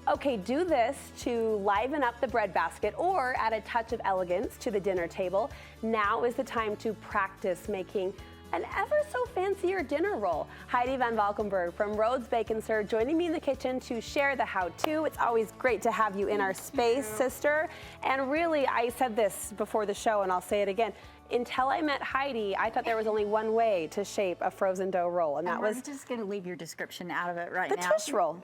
Okay, do this to liven up the bread basket or add a touch of elegance to the dinner table. Now is the time to practice making an ever so fancier dinner roll. Heidi Van Valkenburg from Rhodes Bacon Serve joining me in the kitchen to share the how-to. It's always great to have you in our space, sister. And really, I said this before the show and I'll say it again. Until I met Heidi, I thought there was only one way to shape a frozen dough roll, and that was just going to leave your description out of it right the now. tush roll.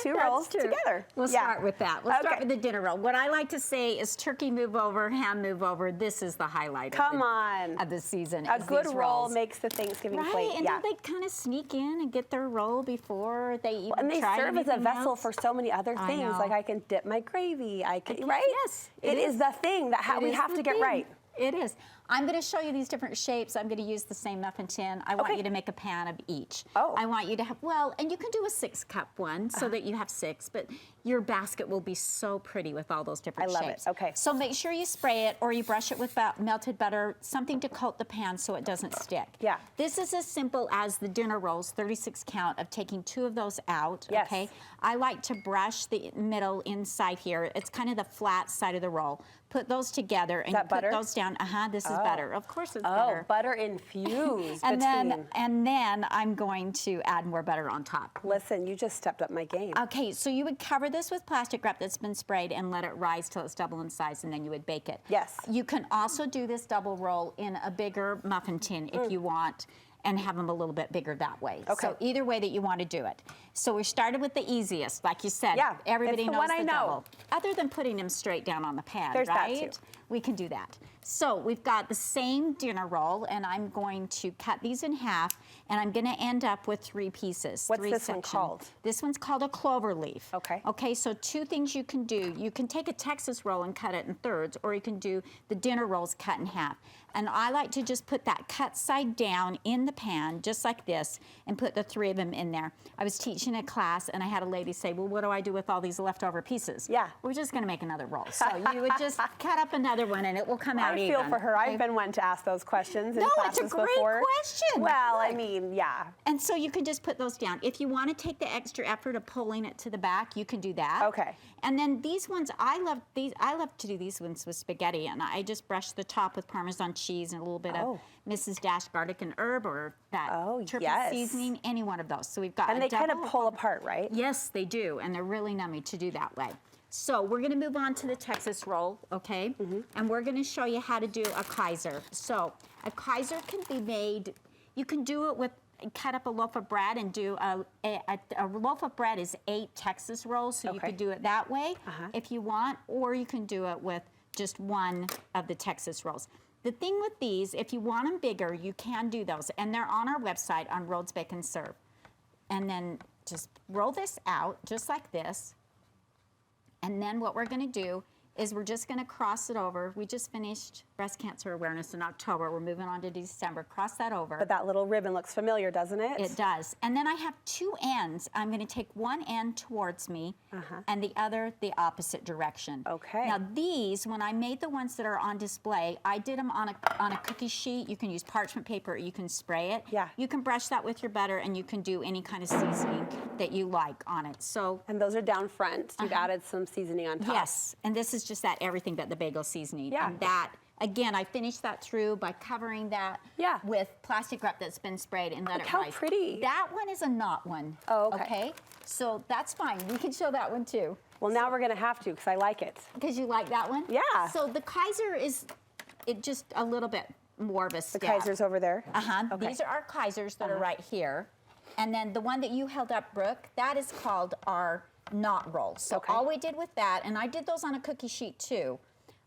Two rolls together. We'll start with that. We'll start with the dinner roll. What I like to say is turkey move over, ham move over. This is the highlight of the season. A good roll makes the Thanksgiving plate. And they kind of sneak in and get their roll before they even and they try serve as a vessel else. for so many other things. Like I can dip my gravy. I can, right? Yes. It is the thing that we have to get right. It is. I'm going to show you these different shapes. I'm going to use the same muffin tin. I want you to make a pan of each. Oh. I want you to have, and you can do a 6-cup one so that you have 6, but your basket will be so pretty with all those different shapes. I love it. Okay. So make sure you spray it or you brush it with melted butter, something to coat the pan so it doesn't stick. Yeah. This is as simple as the dinner rolls, 36 count, of taking 2 of those out. Yes. Okay. I like to brush the middle inside here. It's kind of the flat side of the roll. Put those together and put those down. This is butter. Of course it's butter. Oh, butter infused. and then I'm going to add more butter on top. Listen, you just stepped up my game. Okay, so you would cover this with plastic wrap that's been sprayed and let it rise till it's double in size, and then you would bake it. Yes. You can also do this double roll in a bigger muffin tin if you want, and have them a little bit bigger that way. Okay. So either way that you want to do it. So we started with the easiest, like you said. Yeah, everybody it's the knows one I know. double. Other than putting them straight down on the pan, There's right? that too. We can do that. So we've got the same dinner roll, and I'm going to cut these in half, and I'm going to end up with 3 pieces. What's 3 this sections. one called? This one's called a clover leaf. Okay. Okay, so 2 things you can do. You can take a Texas roll and cut it in thirds, or you can do the dinner rolls cut in half. And I like to just put that cut side down in the pan, just like this, and put the 3 of them in there. I was teaching a class, and I had a lady say, well, what do I do with all these leftover pieces? Yeah. We're just going to make another roll. So you would just cut up another one, and it will come out even. I feel for her. I've been one to ask those questions in classes it's a great before. question. Well, I mean, yeah. And so you can just put those down. If you want to take the extra effort of pulling it to the back, you can do that. Okay. And then these ones, I love to do these ones with spaghetti, and I just brush the top with Parmesan cheese and a little bit of Mrs. Dash garlic and herb, or that triple seasoning, any one of those. So we've got and they kind of pull apart, right? Yes, they do, and they're really nummy to do that way. So we're going to move on to the Texas roll, okay? And we're going to show you how to do a Kaiser. So a Kaiser can be made, you can do it with, cut up a loaf of bread and do a loaf of bread is 8 Texas rolls, so you could do it that way if you want, or you can do it with just 1 of the Texas rolls. The thing with these, if you want them bigger, you can do those, and they're on our website on Rhodes Bacon Serve. And then just roll this out just like this. And then what we're going to do is we're just going to cross it over. We just finished Breast Cancer Awareness in October. We're moving on to December. Cross that over. But that little ribbon looks familiar, doesn't it? It does. And then I have 2 ends. I'm going to take one end towards me and the other the opposite direction. Okay. Now these, when I made the ones that are on display, I did them on a cookie sheet. You can use parchment paper or you can spray it. Yeah. You can brush that with your butter, and you can do any kind of seasoning that you like on it. So. And those are down front. You've added some seasoning on top. Yes. And this is just that everything but the bagel seasoning. Yeah. And that, again, I finished that through by covering that with plastic wrap that's been sprayed and let it rise. How pretty. That one is a knot one. Oh, okay. So that's fine. We can show that one too. Well, now we're going to have to because I like it. Because you like that one? Yeah. So the Kaiser is just a little bit more of a step. The Kaiser's over there? Okay. These are our Kaisers that are right here. And then the one that you held up, Brooke, that is called our knot roll. So all we did with that, and I did those on a cookie sheet too,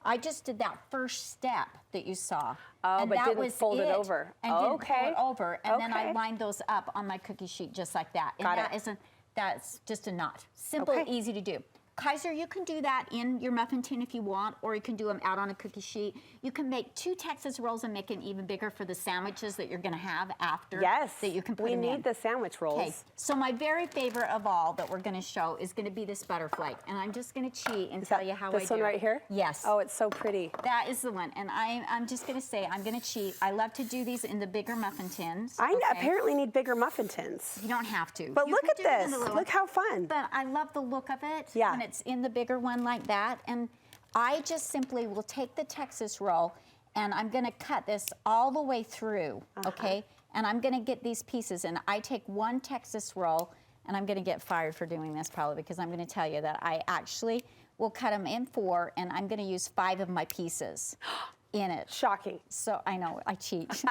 I just did that first step that you saw. Oh, and but that didn't was fold it over. And didn't fold it over. And then I lined those up on my cookie sheet just like that. And that's just a knot. Simple, easy to do. Kaiser, you can do that in your muffin tin if you want, or you can do them out on a cookie sheet. You can make 2 Texas rolls and make it even bigger for the sandwiches that you're going to have after. Yes, that you can put we them in. need the sandwich rolls. Okay, so my very favorite of all that we're going to show is going to be this butterflake, and I'm just going to cheat and tell you how I do it. This one right here? Yes. Oh, it's so pretty. That is the one, and I'm just going to say I'm going to cheat. I love to do these in the bigger muffin tins. I okay? apparently need bigger muffin tins. You don't have to. But You look can at do it in this. the little Look how fun. But I love the look of it Yeah. when it's in the bigger one like that. And I just simply will take the Texas roll and I'm going to cut this all the way through, okay? And I'm going to get these pieces. And I take 1 Texas roll, and I'm going to get fired for doing this probably because I'm going to tell you that I actually will cut them in 4, and I'm going to use 5 of my pieces in it. Shocking. So I know, I cheat.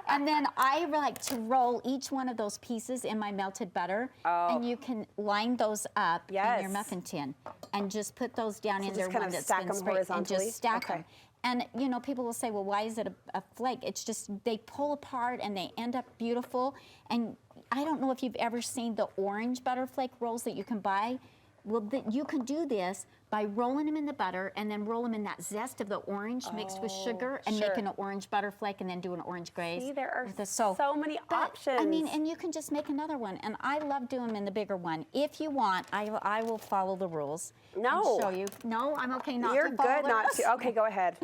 And then I like to roll each one of those pieces in my melted butter. And you can line those up in your muffin tin and just put those down in there one that's been sprayed and just stack them. And you know, people will say, well, why is it a flake? It's just they pull apart and they end up beautiful. And I don't know if you've ever seen the orange butter flake rolls that you can buy. Well, you can do this by rolling them in the butter and then roll them in that zest of the orange mixed with sugar and making an orange butter flake and then do an orange glaze. See, there are so many options. I mean, and you can just make another one. And I love doing them in the bigger one. If you want, I will follow the rules. No. And show you. No, I'm okay not You're to follow good the not rules. to. Okay, go ahead.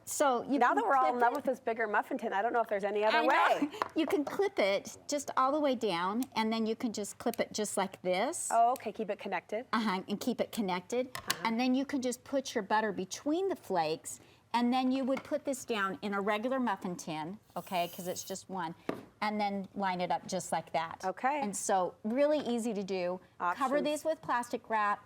So you Now can that we're all in clip love it. with this bigger muffin tin, I don't know if there's any other I know. way. You can clip it just all the way down, and then you can just clip it just like this. Oh, okay, keep it connected. And keep it connected. And then you can just put your butter between the flakes, and then you would put this down in a regular muffin tin, okay, because it's just one, and then line it up just like that. Okay. And so really easy to do. Cover Options. these with plastic wrap.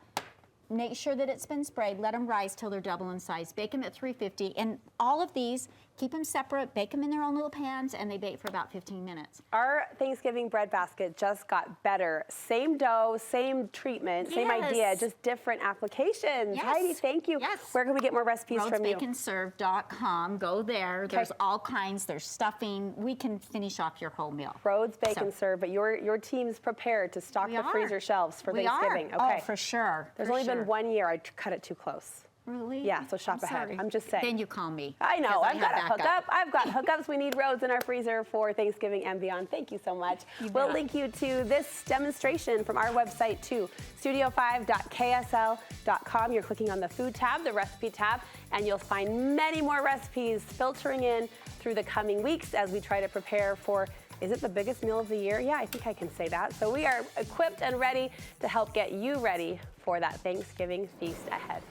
Make sure that it's been sprayed. Let them rise till they're double in size. Bake them at 350. And all of these, keep them separate, bake them in their own little pans, and they bake for about 15 minutes. Our Thanksgiving bread basket just got better. Same dough, same treatment, same idea, just different applications. Yes. Heidi, thank you. Yes. Where can we get more recipes from you? Rhodes-Bake-and-Serve.com. Go there. There's all kinds. There's stuffing. We can finish off your whole meal. Rhodes Bake and Serve, but your team's prepared to stock the freezer shelves for Thanksgiving. We are. Okay. Oh, for sure. There's for only sure. been 1 year I cut it too close. Really? Yeah, so shop ahead. sorry. I'm just saying. Then you call me. I know. 'cause I I've got a have backup. hookup. I've got hookups. We need Rhodes in our freezer for Thanksgiving and beyond. Thank you so much. We'll bet. link you to this demonstration from our website too, studio5.ksl.com. You're clicking on the food tab, the recipe tab, and you'll find many more recipes filtering in through the coming weeks as we try to prepare for, is it the biggest meal of the year? Yeah, I think I can say that. So we are equipped and ready to help get you ready for that Thanksgiving feast ahead.